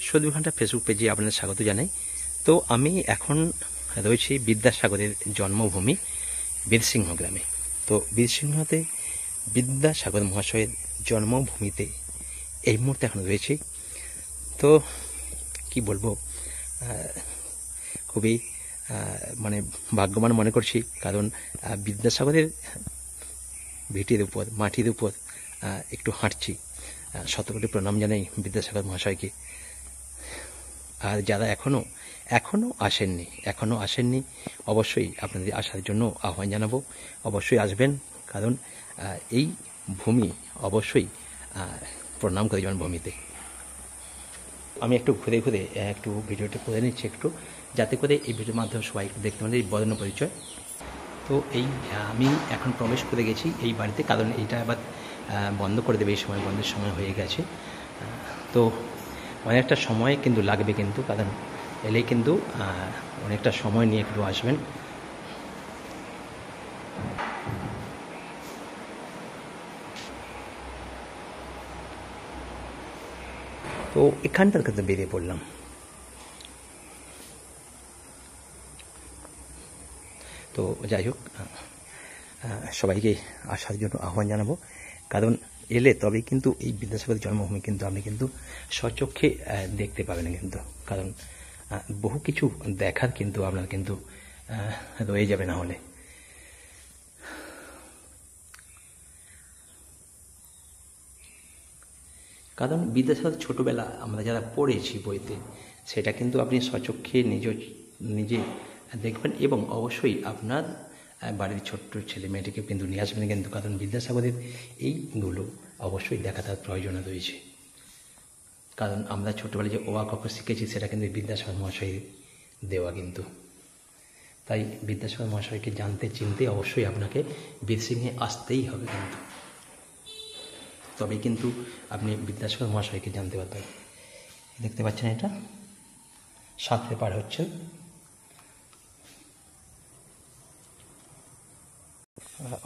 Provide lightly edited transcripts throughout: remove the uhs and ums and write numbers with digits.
চব্বিশ ঘন্টা ফেসবুক পেজে আপনাদের স্বাগত জানাই। তো আমি এখন রয়েছি বিদ্যাসাগরের জন্মভূমি বীরসিংহ গ্রামে। তো বীরসিংহতে বিদ্যাসাগর মহাশয়ের জন্মভূমিতে এই মুহূর্তে এখন রয়েছি। তো কি বলবো, খুবই মানে ভাগ্যবান মনে করছি, কারণ বিদ্যাসাগরের ভিটির উপর, মাটির উপর একটু হাঁটছি। শতকোটি প্রণাম জানাই বিদ্যাসাগর মহাশয়কে। আর যারা এখনও আসেননি অবশ্যই আপনাদের আসার জন্য আহ্বান জানাবো। অবশ্যই আসবেন, কারণ এই ভূমি অবশ্যই প্রণাম করে যাবেন ভূমিতে। আমি একটু ঘুরে ঘুরে একটু ভিডিওটা করে নিচ্ছি একটু, যাতে করে এই ভিডিওর মাধ্যমে সবাই একটু দেখতে পারেন এই বর্ণ পরিচয়। তো এই আমি এখন প্রবেশ করে গেছি এই বাড়িতে, কারণ এইটা আবার বন্ধ করে দেবে, এই সময় বন্ধের সময় হয়ে গেছে। তো অনেকটা সময় কিন্তু লাগবে, কিন্তু কারণ এলেই কিন্তু অনেকটা সময় নিয়ে একটু আসবেন। তো এখানটার কাছে বেরিয়ে পড়লাম। তো যাই হোক, সবাইকে আসার জন্য আহ্বান জানাবো, কারণ এলে তবেই কিন্তু এই বিদ্যাসাগরের জন্মভূমি কিন্তু আপনি কিন্তু স্বচক্ষে দেখতে পাবেন, কিন্তু কারণ বহু কিছু দেখার কিন্তু আপনার কিন্তু রয়ে যাবে না হলে। কারণ বিদ্যাসাগর ছোটবেলা আমরা যারা পড়েছি বইতে, সেটা কিন্তু আপনি স্বচক্ষে নিজে দেখবেন, এবং অবশ্যই আপনার বাড়ির ছোট্ট ছেলে মেয়েটিকে কিন্তু নিয়ে আসবেন, কিন্তু কারণ বিদ্যাসাগরের এইগুলো অবশ্যই দেখা তার প্রয়োজন রয়েছে। কারণ আমরা ছোটবেলায় যে অ আ ক খ শিখেছি, সেটা কিন্তু বিদ্যাসাগর মহাশয়ের দেওয়া, কিন্তু তাই বিদ্যাসাগর মহাশয়কে জানতে চিনতে অবশ্যই আপনাকে বীরসিংহে আসতেই হবে, কিন্তু তবে কিন্তু আপনি বিদ্যাসাগর মহাশয়কে জানতে পারবেন। দেখতে পাচ্ছেন এটা সাঁতরে পার হচ্ছেন।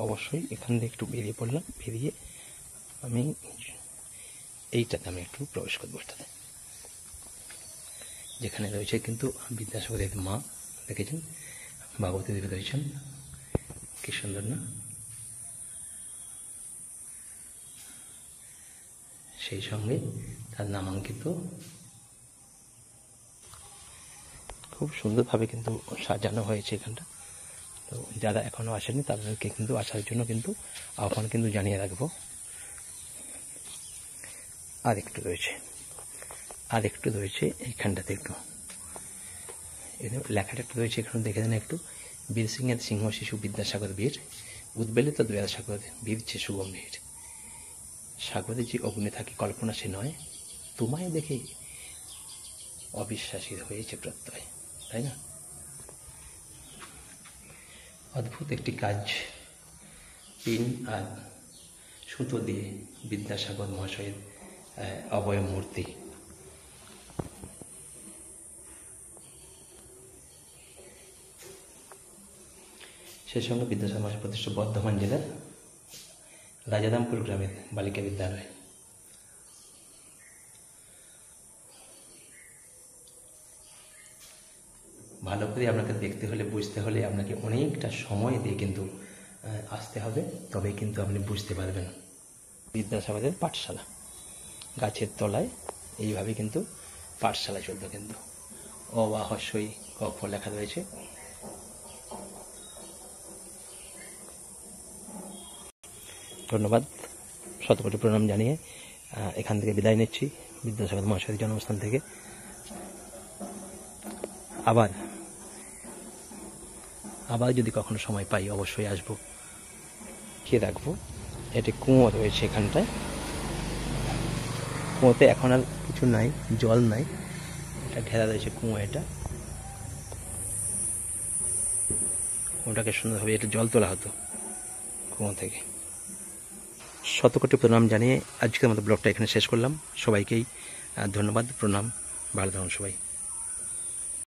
অবশ্যই এখান থেকে একটু বেরিয়ে পড়লাম, বেরিয়ে আমি এইটাতে আমি একটু প্রবেশ করবো, এটাতে যেখানে রয়েছে কিন্তু বিদ্যাসাগরের মা, দেখেছেন ভাগবতী দেবী রয়েছেন, কি সুন্দর না? সেই সঙ্গে তার নামাঙ্কিত খুব সুন্দরভাবে কিন্তু সাজানো হয়েছে এখানটা। তো যারা এখনও আসেনি তাদেরকে কিন্তু আসার জন্য কিন্তু আহ্বান কিন্তু জানিয়ে রাখবো। আর একটু রয়েছে এইখানটাতে, একটু লেখাটা একটু রয়েছে, এখানে দেখে দেন একটু। বীরসিংহের সিংহ শিশু বিদ্যাসাগর বীর, উদ্বেলিত দয়াল সাগর বীরছে সুগম্ভীর। সাগরে যে অগ্নি থাকে কল্পনা সে নয়, তোমায় দেখে অবিশ্বাসী হয়েছে প্রত্যয়, তাই না? অদ্ভুত একটি কাজ, পিন আর সুতো দিয়ে বিদ্যাসাগর মহাশয়ের অবয়ব মূর্তি। সেই সঙ্গে বিদ্যাসাগর মহাশয় প্রতিষ্ঠিত বর্ধমান জেলার রাজারামপুর গ্রামের বালিকা বিদ্যালয়। ভালো করে আপনাকে দেখতে হলে, বুঝতে হলে আপনাকে অনেকটা সময় দিয়ে কিন্তু আসতে হবে, তবে কিন্তু আপনি বুঝতে পারবেন। বিদ্যাসাগরের পাঠশালা, গাছের তলায় এইভাবে কিন্তু পাঠশালা চলতো, কিন্তু অ আ হ্রস্বই ক খ লেখা রয়েছে। ধন্যবাদ, শতকোটি প্রণাম জানিয়ে এখান থেকে বিদায় নিচ্ছি বিদ্যাসাগর মহাশয়ের জন্মস্থান থেকে। আবার যদি কখনো সময় পাই অবশ্যই আসবো, কে রাখবো। এটি কুঁয়ো রয়েছে এখানটায়, কুঁয়োতে এখন আর কিছু নাই, জল নাই, এটা ঘেরা রয়েছে কুঁয়ো। এটা কুঁয়োটাকে সুন্দরভাবে এটা জল তোলা হতো কুঁয়ো থেকে। শতকোটি প্রণাম জানিয়ে আজকের মতো ব্লগটা এখানে শেষ করলাম। সবাইকেই ধন্যবাদ, প্রণাম, ভালো থাকুন সবাই।